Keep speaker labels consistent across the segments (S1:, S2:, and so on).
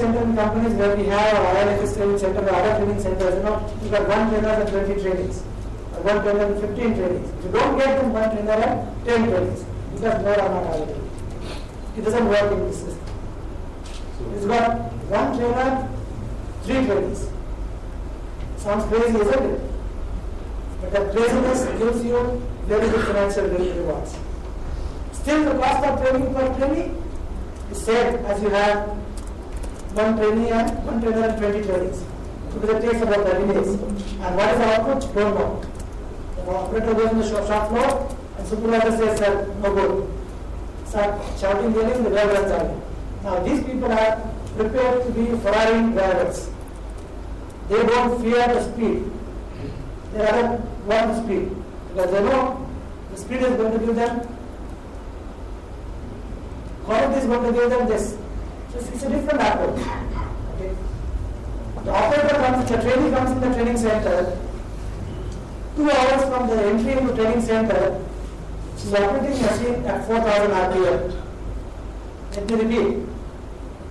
S1: center in companies where we have our ILFS training center or other training centers, you got one trainer and 20 trainings, or one trainer and 15 trainings. If you don't get them, one trainer and 10 trainings, because more are not available. It doesn't work in this system. It's got one trainer, 3 trainings. Sounds crazy, isn't it? But that craziness gives you very good financial rewards. Still, the cost of training per trainee is same as you have one trainee and one trainer and 20 trainings. Because it takes about 30 days. And what is the output? Don't know. The operator goes in the shop floor and supervisor says, sir, no good. Start shouting, yelling, the guy runs away. Now these people are prepared to be Ferrari drivers. They don't fear the speed. They rather want the speed. Because they know the speed is going to give them, quality is going to give them this. So it's a different approach. Okay. The operator comes, the trainee comes in the training center, 2 hours from the entry into training center, she's operating machine at 4,000 RPM. Let me repeat.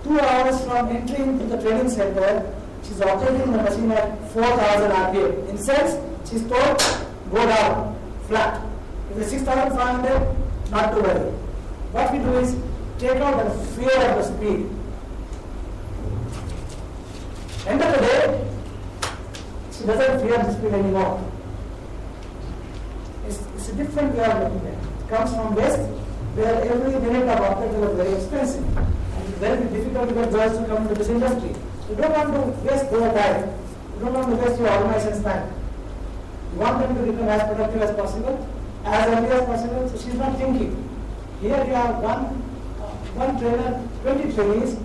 S1: 2 hours from entry into the training center, she's operating the machine at 4,000 RPM. In sense, she's told, go down, flat. If it's 6,500, not to worry. What we do is, take out the fear of the speed. End of the day, she doesn't fear the speed anymore. It's a different way of looking at it. It comes from West, where every minute of operator was very expensive. And it's very difficult to get girls to come into this industry. You don't want to waste their time. You don't want to waste your organization's time. You want them to become as productive as possible, as early as possible, so she's not thinking. Here you have one trainer, 20 trainees,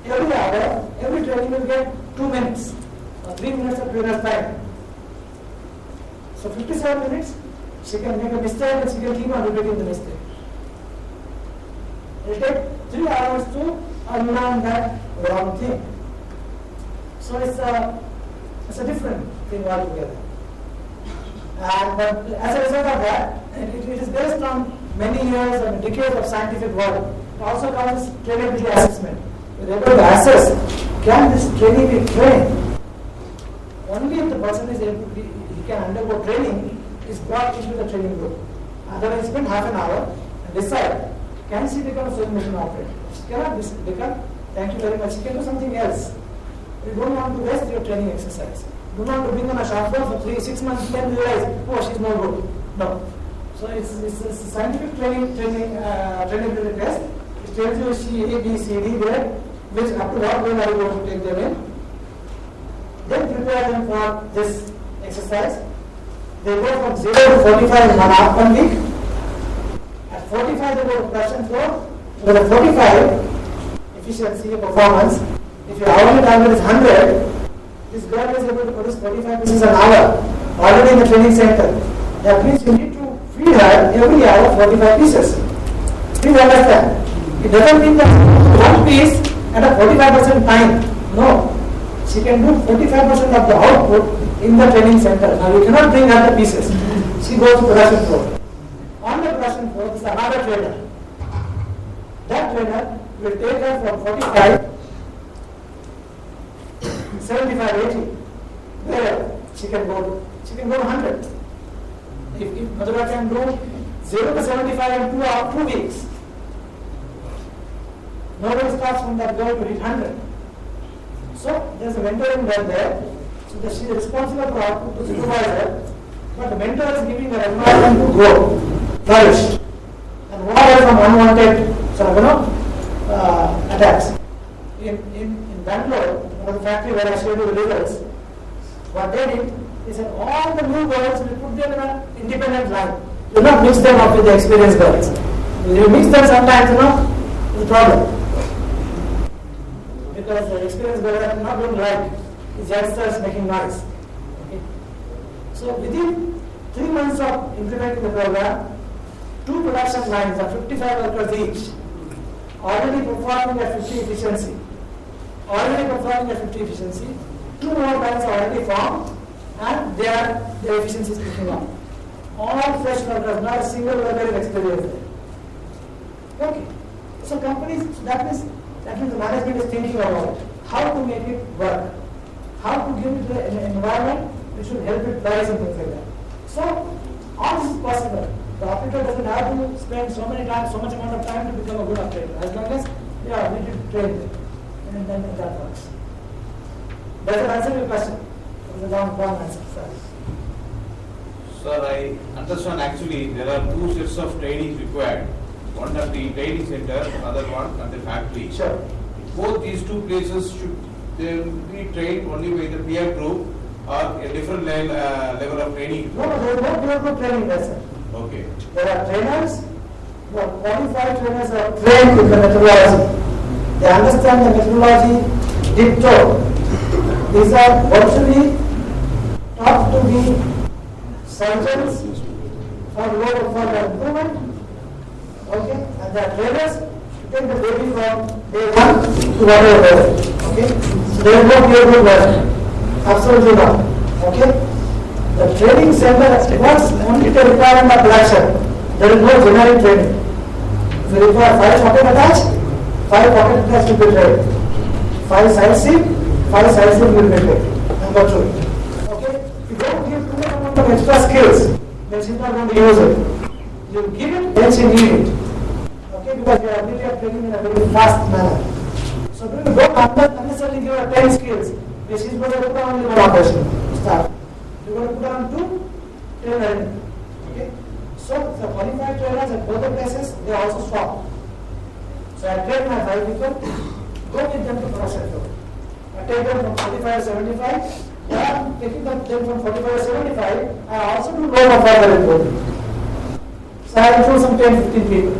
S1: every hour, every trainee will get 2 minutes, or 3 minutes of trainer's time. So 57 minutes, she can make a mistake and she can keep on repeating the mistake. It will take 3 hours to unlearn that wrong thing. So it's a different thing altogether. But as a result of that, it is based on many years and decades of scientific work. It also comes trainability assessment. We're able to assess, can this trainee be trained? Only if the person is able to be, he can undergo training, is brought into the training group. Otherwise, spend half an hour and decide, can she become a sewing machine operator? She cannot become, thank you very much, she can do something else. You don't want to waste your training exercise. You don't want to bring on a shop floor for 6 months, then realize, oh, she's no good. No. So it's a scientific training test. It tells you C, A, B, C, D there, which up to what level are you going to take them in. Then prepare them for this exercise. They go from 0 to 45 in 1 week. At 45 they go to production floor. With a 45 efficiency performance, if your hourly target is 100, this girl is able to produce 45 pieces an hour already in the training center. That means you need to feed her every hour 45 pieces. Please understand. It doesn't mean that one piece at a 45% time. No. She can do 45% of the output in the training center. Now you cannot bring her the pieces. She goes to production floor. On the production floor is another trainer. That trainer will take her from 45, 75, 80. Where she can go to 100. If Madhura can do 0 to 75 in 2 weeks, nobody starts from that goal to hit 100. So there's a mentoring done there. So that she is responsible for output to supervisor, but the mentor is giving her environment to grow, flourish, and ward her from unwanted attacks. In Bangalore, one of the factory where I showed you the results, what they did is that all the new girls, we put them in an independent line. Do not mix them up with the experienced girls. If you mix them sometimes, it's a problem. Because the experienced girls are not doing right. It's youngsters making noise. Okay? So within 3 months of implementing the program, 2 production lines of 55 workers each, already performing at 50 efficiency. 2 more lines are already formed, and their efficiency is picking up. All fresh workers, not a single worker is experienced there. Okay. So companies, that means That means the management is thinking about how to make it work, how to give it an environment which should help it rise and things like that. So all this is possible. The operator doesn't have to spend so much amount of time to become a good operator. As long as we need to train them, and then that works. Does that answer your question? It was a long answer. Sorry.
S2: Sir, I understand actually there are two sets of trainings required. One at the training center, other one at the factory.
S1: Sure.
S2: Both these two places should they be trained only by the peer group or a different level of training?
S1: No, there is no peer group training there, sir.
S2: Okay.
S1: There are trainers, who are qualified trainers who are trained in the methodology. They understand the methodology ditto. These are virtually taught to be surgeons for low further improvement. Okay, and the trainers take the baby from day one to whatever level. Okay, so there is no peer group learning. Absolutely not. Okay, the training center wants only the requirement of production. There is no generic training. If you require 5 pocket attach, 5 pocket attach will be trained. 5 side seat, 5 side seat will be trained. Number 2. Okay, you don't give too much amount of extra skills, then she's not going to use it. You give it, then she needs it. Okay, because your ability of training in a very fast manner. So don't unnecessarily give her 10 skills. Then she's going to put on only one operation. Start. You're going to put on 2, training. Okay. So the qualified trainers at both the places, they also stop. So I train my 5 people, go with them to production floor. I take them from 45 to 75. Then taking them from 45 to 75, I also do low further improvement. So I include some 10-15 people.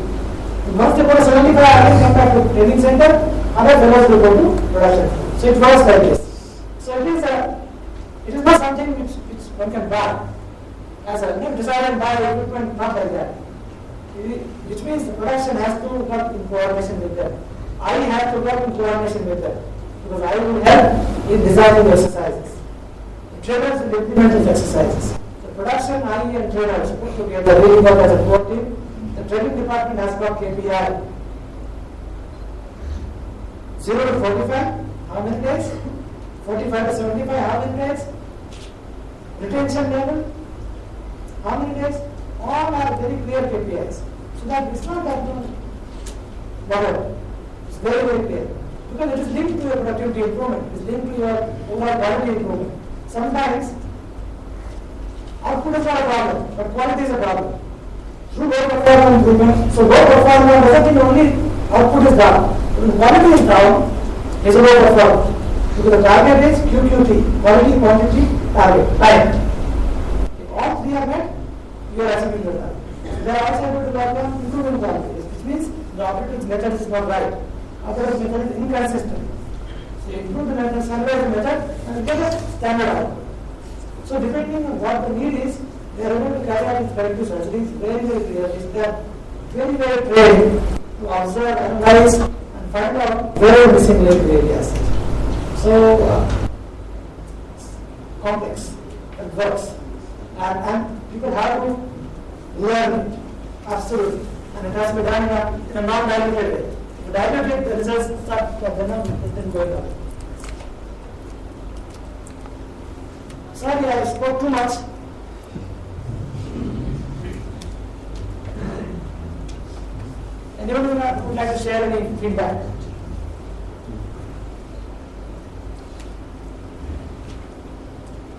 S1: Once they go to 75, I will come back to training center, other fellows will go to production. So it works like this. So it is not something which one can buy. As a design and buy equipment, not like that. Which means the production has to work in coordination with them. I have to work in coordination with them. Because I will help in designing the exercises. The trainers will implement these exercises. The production, I and trainers put together, really work as a core team. The training department has got KPI. 0 to 45, how many days? 45 to 75, how many days? Retention level, how many days? All are very clear KPIs. So that it's not that whatever. It's very, very clear. Because it is linked to your productivity improvement, it is linked to your overall quality improvement. Sometimes output is not a problem, but quality is a problem. Through low performance improvement, so low performance doesn't mean only output is down. When quality is down, is a low performance. Because the target is QQT, quality, quantity, target, time. If all 3 are met, you are achieving your target. They are also able to work on improving quality, which means the operator's method is not right. Operator's method is inconsistent. So you improve the method, standardize the method, and get a standard out. So depending on what the need is, they are able to carry out these corrective surgeries very, very clearly. They are very, very trained to observe, analyze, and find out where missing link areas. So complex, it works, and people have to learn it, absolutely, and it has to be done in a non-diluted way. If you dilute it, the results start then going up. Sorry, I spoke too much. Anyone who would like to share any feedback?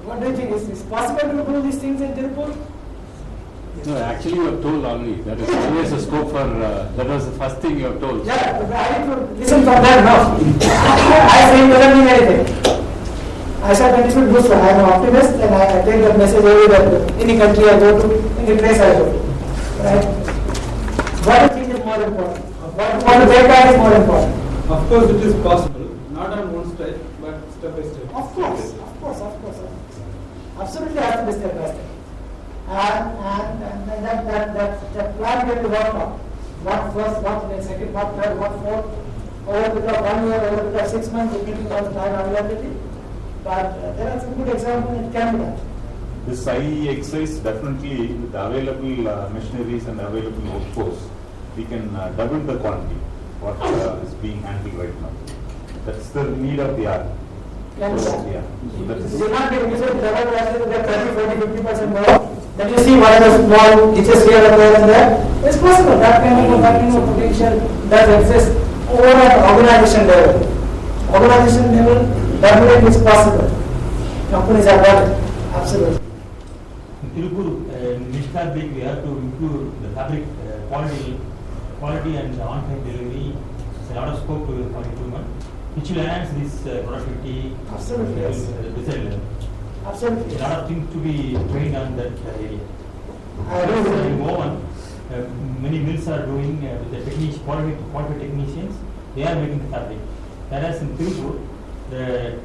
S1: What do you think? Is it possible to do these things in Tirupur?
S3: No, actually you have told already. That is always a scope for, that was the first thing you have told.
S1: Yeah, but I need to listen for that now. I say it doesn't mean anything. I shall continue to do so. I am an optimist and I take that message everywhere. Any country I go to, any place I go to. Right? What do you think is more important? What to take out is more important.
S4: Of course it is possible, not on one step, but step by step.
S1: Of course. Absolutely has to be step by step. And that plan will be worked on. What first, what next, second, what third, what fourth, over the period of 1 year, over the period of 6 months, depending on the time availability. But there are some good examples it can be done.
S5: This IE exercise definitely with available machineries and available workforce, we can double the quantity. what is being handled right now. That's the need of the hour.
S1: Yeah.
S5: So, yeah. So that's
S1: You not get immediate level value to get 30, 40, 50% more. Then you see what are the small ditches here and there and there. It's possible. That kind of potential does exist over at organization level. Organization level, definitely it's possible. Companies have got it. Absolutely.
S6: In Tirupur, niche fabric, we have to improve the fabric quality and on-time delivery. There's a lot of scope for improvement, which will enhance this productivity.
S1: Absolutely, yes.
S6: Design level.
S1: Absolutely.
S6: A lot of things to be trained on that area.
S1: I agree with
S6: In
S1: you.
S6: Oman, many mills are doing with the quality technicians. They are making the fabric. Whereas in Tirupur, the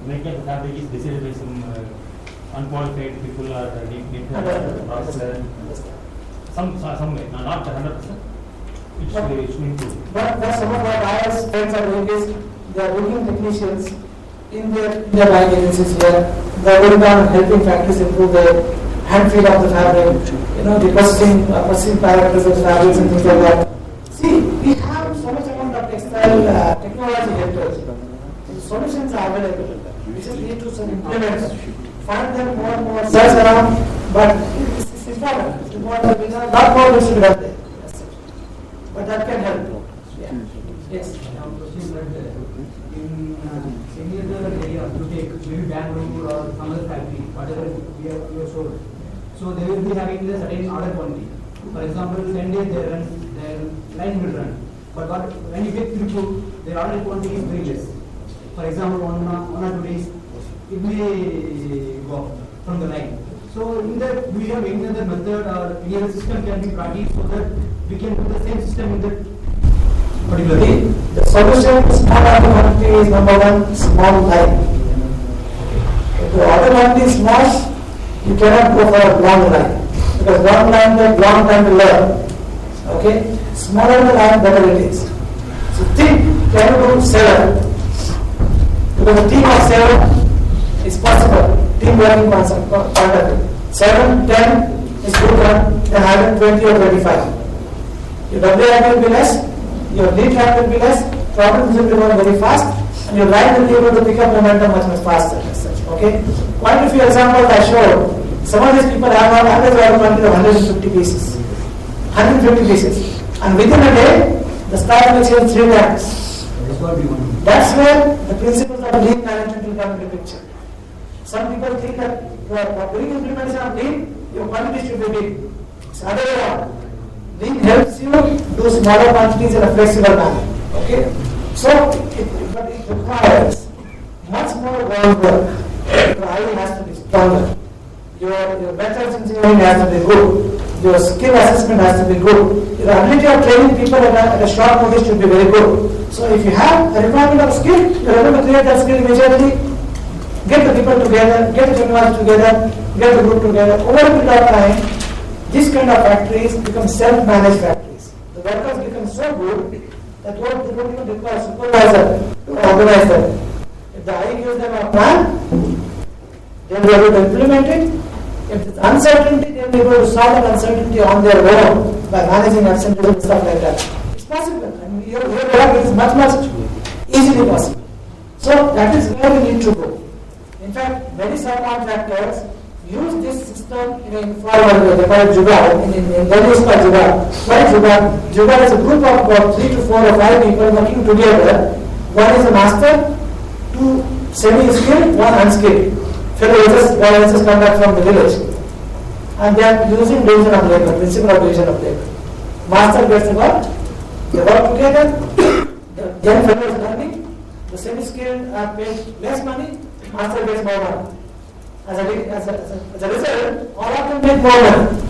S6: making of the fabric is decided by some unqualified people or some way, not 100%. It should improve.
S1: But some of what I as friends are doing is they are working technicians in their buying agencies here. They are working on helping factories improve their hand feel of the fabric, the processing parameters of fabrics and things like that. See, we have so much amount of textile technology here. The solutions are available. We just need to implement them. Find them more and more, search around, but it's important. It's important. Not more needs to be done there. But that can help. Yeah. Yes.
S7: In any other area to take, maybe Bangalore or some other factory, whatever we have sold. So they will be having a certain order quantity. For example, 10 days their line will run. But when you get through, their order quantity is very less. For example, one or 2 days, it may go from the line. So in that, we have any other method or any other system can be practiced so that we can do the same system in that particular day.
S1: The solution to small order quantity is number one, small line. If the order quantity is small, you cannot go for a long line. Because long line takes long time to learn. Okay? Smaller the line, better it is. So think, can you do 7? Because a team of 7 is possible. Team working concept. 7, 10 is good one, then having 20 or 25. Your WIP will be less, your lead time will be less, problems will be going very fast, and your line will be able to pick up momentum much faster. Okay? Quite a few examples I showed. Some of these people have an average order quantity of 150 pieces. 150 pieces. And within a day, the stock will change 3 times. That's where the principles of lean management will come into picture. Some people think that for doing implementation of lean, your quantity should be big. It's the other way around. Lean helps you do smaller quantities in a flexible manner. Okay? So, but it requires much more groundwork. Your eye has to be stronger. Your methods engineering has to be good. Your skill assessment has to be good. Your ability of training people at a short notice should be very good. So if you have a requirement of skill, you are able to create that skill immediately, get the people together, get the technology together, get the group together. Over a period of time, these kind of factories become self-managed factories. The workers become so good that they don't even require a supervisor to organize them. If the I gives them a plan, they will be able to implement it. If it's uncertainty, they will be able to solve that uncertainty on their own by managing absenteeism and stuff like that. It's possible. And here it is much easily possible. So that is where we need to go. In fact, many subcontractors use this system in an informal way. They call it Jugaad. In Delhi it's called Jugaad. What is Jugaad? Jugaad is a group of about 3 to 4 or 5 people working together. One is a master, 2 semi-skilled, 1 unskilled. One is come back from the village. And they are using division of labor, principle of division of labor. Master gets the work, they work together, the young fellow is learning, the semi-skilled are paid less money, master gets more money. As a result, all of them make more money.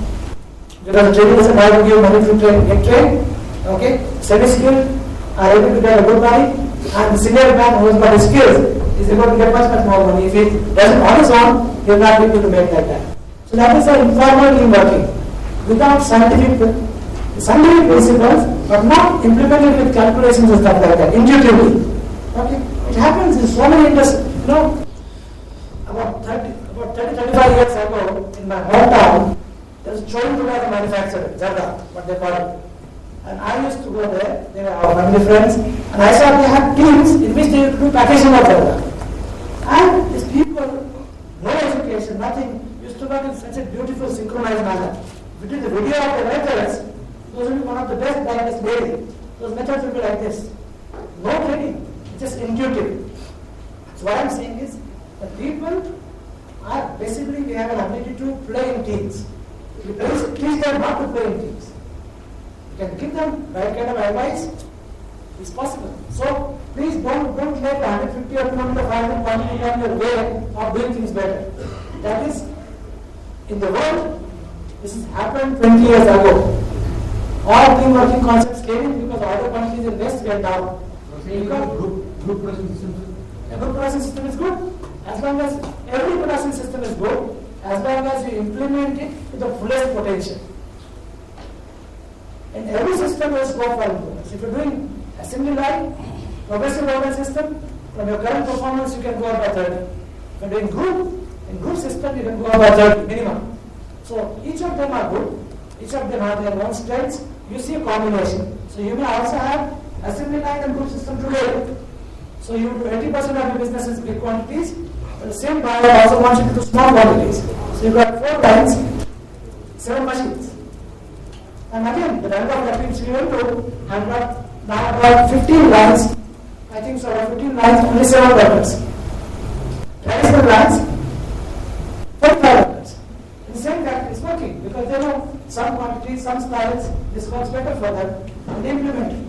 S1: Because the training doesn't have to give money to get trained. Okay? Semi-skilled are able to get a good money, and the senior man who has got his skills is able to get much more money. If he doesn't on his own, he will not be able to make like that. So that is an informal team working without scientific principles, but not implemented with calculations and stuff like that, intuitively. Okay? It happens in so many industries. About 30-35 years ago, in my hometown, there was Cholim Jugaad manufacturer, Jarda, what they call it. And I used to go there, they were our family friends, and I saw they had teams in which they used to do packaging of Bheda. And these people, no education, nothing, used to work in such a beautiful synchronized manner. If you did the video of the methods, those will be one of the best diamonds made. Those methods will be like this. No training, it's just intuitive. So what I'm saying is, the people are basically, we have an ability to play in teams. We teach them not to play in teams. You can give them right kind of advice, it's possible. So please don't let 150 or 200 or 500 quantity become your way of doing things better. That is, in the world, this has happened 20 years ago. All team working concepts came in because other countries in West went down. Because
S7: group production systems.
S1: a good production system is good. As long as every production system is good, as long as you implement it to the fullest potential. And every system will scope for improvements. If you're doing assembly line, progressive order system, from your current performance you can go up by 30. If you're doing in group system you can go up by 30 minimum. So each of them are good, each of them have their own strengths. You see a combination. So you may also have assembly line and group system together. So you do 80% of your business is big quantities, but the same buyer also wants you to do small quantities. So you've got 4 lines, 7 machines. And again, the number of machines you will do, I've got now about 15 lines, I think so, 15 lines, only 7 workers. Traditional lines, 45 workers. In the same factory, it's working because they know some quantities, some styles, this works better for them, and they implement it.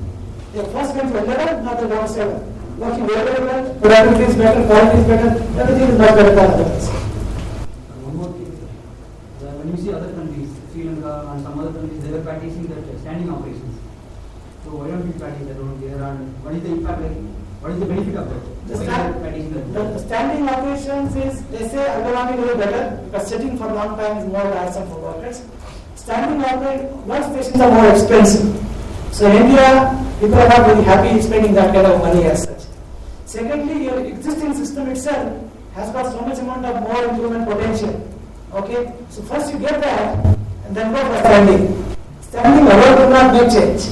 S1: They first went to 11, now they're down to 7. Working very, very well, productivity is better, quality is better, everything is much better than others.
S7: One more thing, when you see other countries, Sri Lanka and some other countries, they were practicing that standing operations. So why don't we practice that over here, and what is the impact, like, what is the benefit of that?
S1: The standing operations is, they say ergonomic will be better because sitting for a long time is more tiresome for workers. Standing workstations are more expensive. So in India, people are not very happy spending that kind of money as such. Secondly, your existing system itself has got so much amount of more improvement potential. Okay, so first you get that and then go for standing. Standing alone will not make change.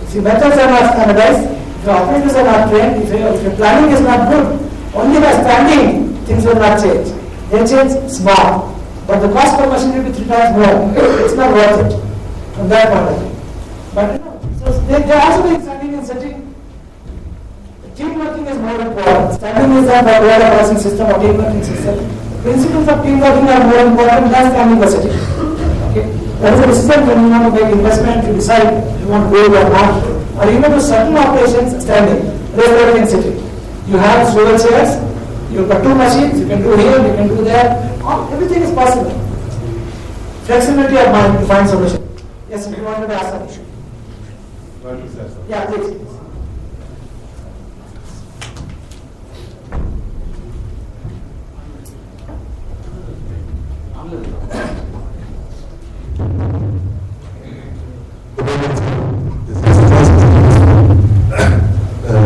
S1: If your methods are not standardized, if your operators are not trained, if your planning is not good, only by standing things will not change. They change small, but the cost per machine will be 3 times more. It's not worth it from that point of view. But you know, so they are also doing standing and sitting. Team working is more important. Standing is not by way of a processing system or team working system. Principles of team working are more important than standing or sitting. Okay? That is a decision when you want to make investment, you decide if you want to go or not. Or even to certain operations, standing, rather than sitting. You have swivel chairs, you've got 2 machines, you can do here, you can do there. Everything is possible. Flexibility of mind to find solution. Yes, if you wanted to ask an issue. Yeah, please.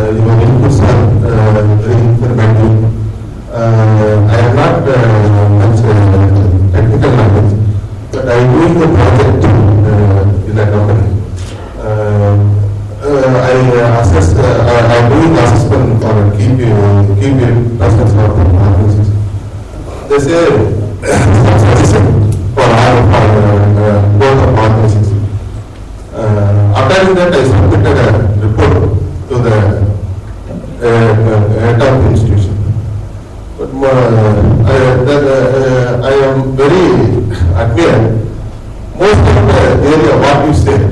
S8: Your inputs are very informative. I am not much technical knowledge, but I am doing a project in a company. I am doing assessment for keep process for analysis. They say suggestion for both of organizations. After that, I submitted a report to the head of the institution. But I am very admire most of the area what you said.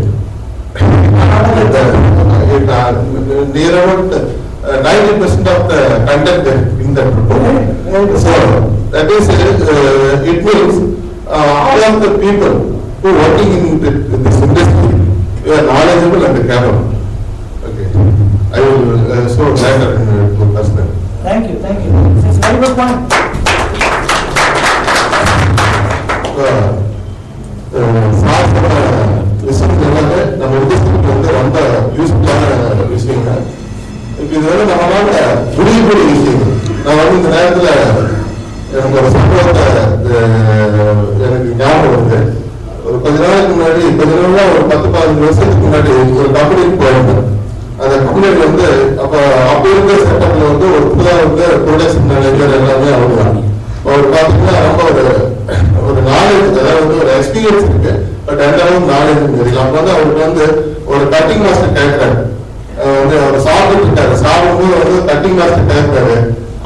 S8: Near about 90% of the content in the report. So that is, it means all of the people who are working in this industry, you are knowledgeable and capable. Okay. I will so glad to personal.
S1: Thank you. It's a very good point.
S8: நம்ம உத்தியோகத்துக்கு வந்து ரொம்ப யூஸ்ஃபுல்லான விஷயங்க. இப்போ இது வந்து நம்மளால புரியக்கூடிய விஷயம். நான் வந்து இந்த நேரத்தில் எனக்கு ஒரு சம்பவத்தை எனக்கு ஞாபகம் வருது. ஒரு கொஞ்ச நாளைக்கு முன்னாடி கொஞ்ச நாள் ஒரு 10-15 வருஷத்துக்கு முன்னாடி ஒரு கம்பெனிக்கு போயிருந்தேன். அந்த கம்பெனியில் வந்து அப்ப இருந்த செட்டப்ல வந்து ஒரு புதுதாக வந்து ப்ரொடக்ஷன் மேனேஜர் எல்லாமே அவங்க அவர் பார்த்தீங்கன்னா ரொம்ப ஒரு நாலேஜ், அதாவது வந்து ஒரு எக்ஸ்பீரியன்ஸ் இருக்கு, பட் எந்த அளவுக்கு நாலேஜ் தெரியல. அப்ப வந்து அவருக்கு வந்து ஒரு கட்டிங் மாஸ்டர் கேட்கிறாரு, வந்து அவர் சாப்பிட்டு இருக்காரு, சாப்பிடும்போது வந்து கட்டிங் மாஸ்டர் கேட்கிறாரு,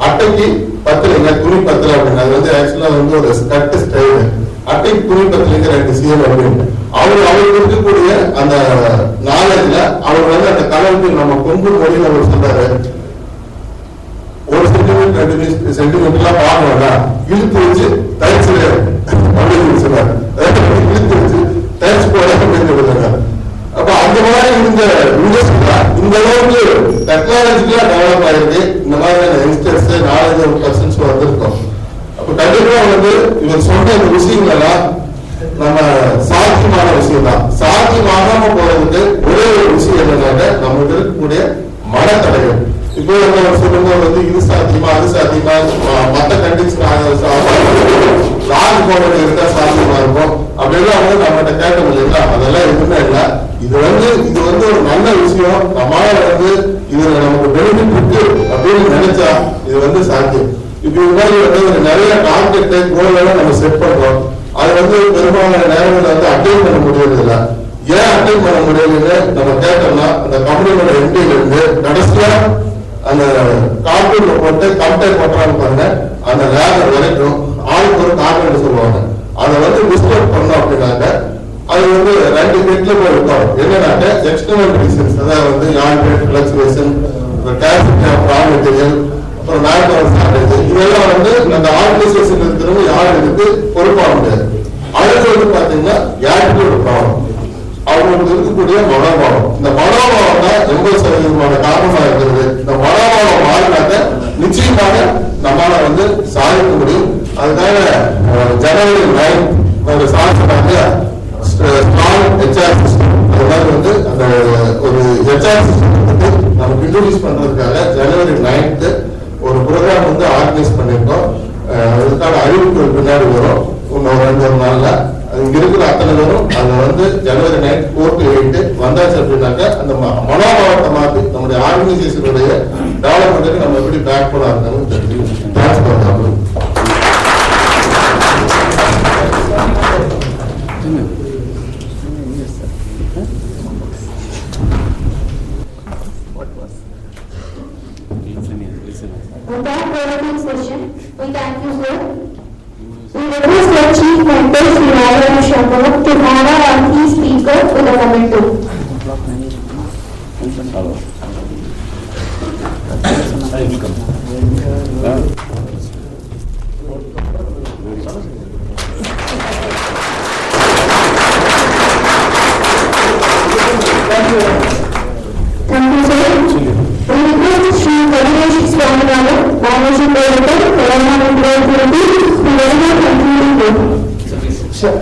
S8: அட்டைக்கு 10 இல்லை துணி 10 அப்படின்னு. அது வந்து ஆக்சுவலா வந்து ஒரு கட்டு ஸ்டைல், அட்டைக்கு துணி 10 2 சீல் அப்படின்னு. அவருக்கு இருக்கக்கூடிய அந்த நாலேஜ்ல அவர் வந்து அந்த கலருக்கு நம்ம கொங்கு மொழியில அவர் சொல்றாரு, 1 சென்டிமீட்டர் 2 சென்டிமீட்டர்லாம் பார்க்கணும்னா இழுத்து வச்சு தைச்சு அப்படின்னு சொல்றாரு. இழுத்து வச்சு தைச்சு போட அப்படின்னு சொல்றாங்க. அப்ப அந்த மாதிரி இருந்த இண்டஸ்ட்ரியா இந்த அளவுக்கு டெக்னாலஜிக்கலா டெவலப் ஆயிருக்கு. இந்த மாதிரியான யங்ஸ்டர்ஸ் நாலேஜ் பர்சன்ஸ் வந்திருக்கோம். அப்ப கண்டிப்பா வந்து இவர் சொன்ன இந்த விஷயங்கள்லாம் நம்ம சாத்தியமான விஷயம் தான். சாத்தியமாகாம போறதுக்கு ஒரே ஒரு விஷயம் என்னன்னாக்க நமக்கு இருக்கக்கூடிய மனத்தடைகள். இப்போ நம்ம சொல்லும்போது வந்து இது சாத்தியமா அது சாத்தியமா மற்ற கண்டிஷன் லாங் போனது இருந்தா சாத்தியமா இருக்கும் அப்படிலாம் வந்து நம்மகிட்ட கேட்டோம் இல்லைங்களா, அதெல்லாம் எதுவுமே இல்லை. இது வந்து ஒரு நல்ல விஷயம், நம்மளால வந்து இதுல நமக்கு பெனிஃபிட் இருக்கு அப்படின்னு நினைச்சா இது வந்து சாத்தியம். இப்ப இது மாதிரி வந்து நிறைய டார்கெட் கோல் எல்லாம் நம்ம செட் பண்றோம். அது வந்து பெரும்பாலான நேரங்கள் வந்து அட்டைன் பண்ண முடியறது இல்லை. ஏன் அட்டைன் பண்ண முடியலன்னு நம்ம கேட்டோம்னா அந்த கம்பெனியோட எம்டில இருந்து கடைசியா அந்த கார்பூர்ல போட்டு கம்பெனி போட்டான்னு பாருங்க, அந்த லேபர் வரைக்கும் ஆளுக்கு ஒரு கார்பன் சொல்லுவாங்க. அதை வந்து டிஸ்டர்ப் பண்ணோம் அப்படின்னாக்க அது வந்து 2 கெட்ல போய் இருக்கும். என்னன்னாக்க எக்ஸ்டர்னல் ரீசன்ஸ், அதாவது வந்து yard fluctuation, capital of raw material, அப்புறம் மேன் ஷார்டேஜ், இதெல்லாம் வந்து அந்த ஆர்கனைசேஷன் இருக்கிறவங்க யாரும் இதுக்கு பொறுப்பாக முடியாது. அடுத்து வந்து பாத்தீங்கன்னா ஆட்டிடியூட் ப்ராப்ளம், அவங்களுக்கு இருக்கக்கூடிய மனோபாவம். இந்த மனோபாவம் தான் 80% காரணமா இருக்கிறது. இந்த மனோபாவம் மாறினாக்க நிச்சயமாக நம்மளால வந்து சாதிக்க முடியும். அதுக்காக ஜனவரி 9 ஒரு சாதிச்சாங்க ஸ்ட்ராங் ஹெச்ஆர் சிஸ்டம். அது மாதிரி வந்து அந்த ஒரு ஹெச்ஆர் சிஸ்டம் வந்து நமக்கு இன்ட்ரோடியூஸ் பண்றதுக்காக ஜனவரி 9 ஒரு ப்ரோக்ராம் வந்து ஆர்கனைஸ் பண்ணிருக்கோம். அதுக்கான அறிவிப்புகள் பின்னாடி வரும் இன்னும் 2 நாள்ல. இங்க இருக்கிற அத்தனை பேரும் அது வந்து ஜனவரி 9 4 to 8 வந்தாச்சு அப்படின்னாக்க அந்த மனோபாவத்தை மாற்றி நம்முடைய ஆர்கனைசேஷனுடைய டெவலப்மெண்ட்டுக்கு நம்ம எப்படி பேக் பண்ண இருக்கணும் தெரியும்.
S9: Session, we thank you, sir. We request the Chief Mentor, Sri Rajesh, to honor our key speaker with a comment. Thank you, sir. We request Sri Rajesh Swaminathan, Managing Director, Telangana University, to deliver concluding words. Sure.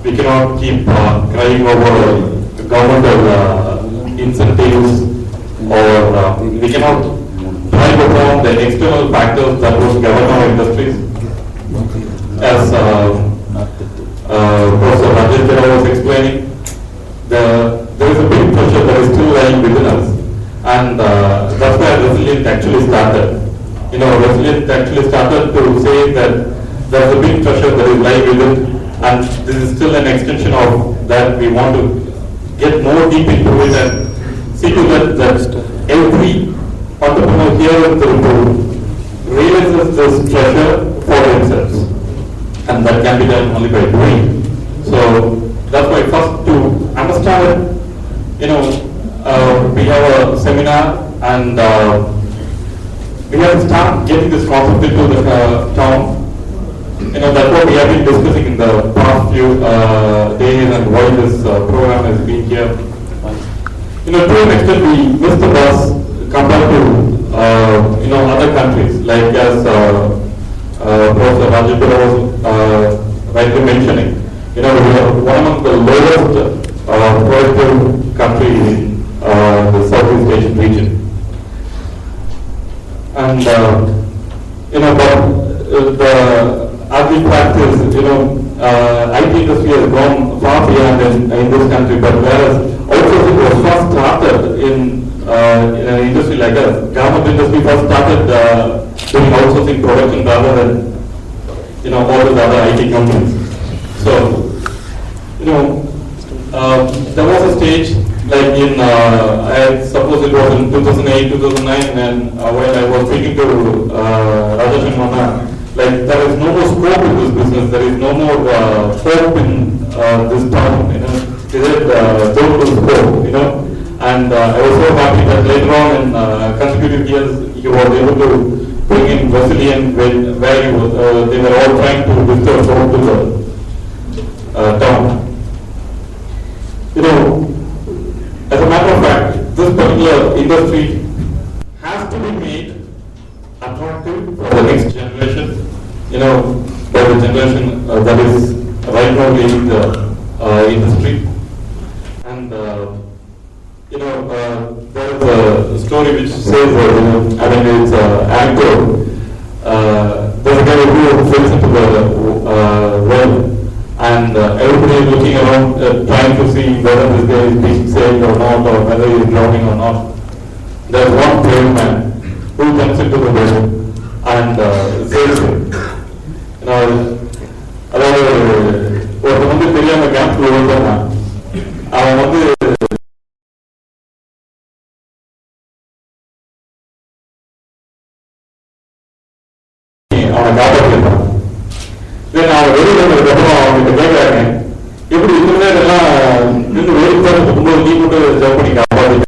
S5: We cannot keep crying over governmental incentives, or we cannot drive upon the external factors that would govern our industries. As Professor Rajesh was explaining, there is a big pressure that is still lying within us, and that's why Resilient actually started. Resilient actually started to say that there is a big pressure that is lying within, and this is still an extension of that. We want to get more deep into it and see to that every entrepreneur here in Tirupur realizes this pressure for themselves, and that can be done only by doing. So that's why first to understand it, we have a seminar and we have to start getting this concept into the town. That's what we have been discussing in the past few days and why this program has been here. To an extent we missed the bus compared to, other countries, like as Professor Rajesh was rightly mentioning. We are one among the lowest productive countries in the Southeast Asian region. And, as we practice, IT industry has gone far beyond in this country, but whereas outsourcing was first started in an industry like us, government industry first started doing outsourcing production rather than, all these other IT companies. So, there was a stage like in, I suppose it was in 2008, 2009, and while I was speaking to Rajesh and Mona, like there is no more scope in this business, there is no more hope in this town, Is it don't scope, And I was so happy that later on in consecutive years, he was able to bring in Brazilian where he was, they were all trying to restore hope to the town. As a matter of fact, this particular industry has to be made attractive for the next generation, by the generation that is right now leading the industry. And, there is a story which says, it's an anecdote. There's a guy who falls into the well, and everybody is looking around trying to see whether this guy is being saved or not, or whether he is drowning or not. There's one brave man who jumps into the well and saves him. அதாவது ஒருத்தன் தெரியாம கேம்ப்ல விழுந்தானா அவன் அவனை காப்பாற்றிருப்பான். அவன் வெளியில வந்ததுக்கப்புறம் அவன்கிட்ட கேட்கறாங்க, எப்படி இத்தனை நேரம் எல்லாம் நின்று வேறு தான் இருக்கும்போது நீ மட்டும் ஜப் பண்ணி காப்பாற்றி.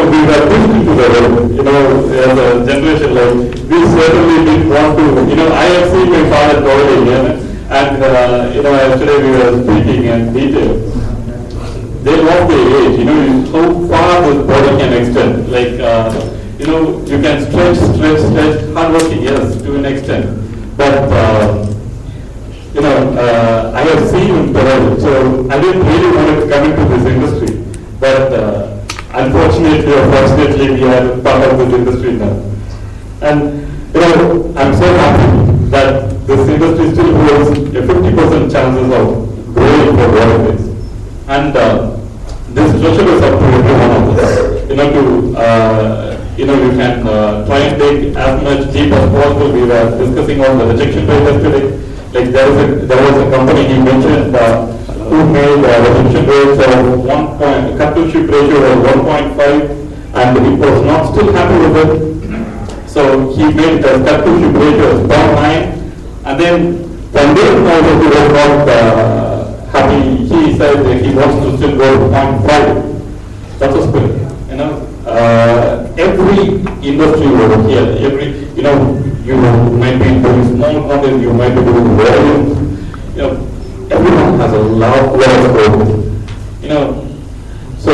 S5: We were pushed into the world, as a generation, like, we certainly didn't want to, I have seen my father traveling, and, yesterday we were speaking in detail. They lost their age, how far this body can extend, like, you can stretch, hardworking, yes, to an extent, but, I have seen in Peru, so I didn't really want to come into this industry, but, unfortunately or fortunately, we are part of this industry now. And, I'm so happy that this industry still holds a 50% chances of growing for what it is. And this treasure is up to every one of us. You can try and take as much deep as possible. We were discussing on the rejection rate yesterday. Like there was a company he mentioned who made rejection rates of cut-to-ship ratio of 1.5, and he was not still happy with it. So he made the cut-to-ship ratio as 0.9, and then from there also he was not happy. He said that he wants to still go to 0.5. That was good. Every industry over here, you might be doing small content, you might be doing volumes, everyone has a lot of scope, so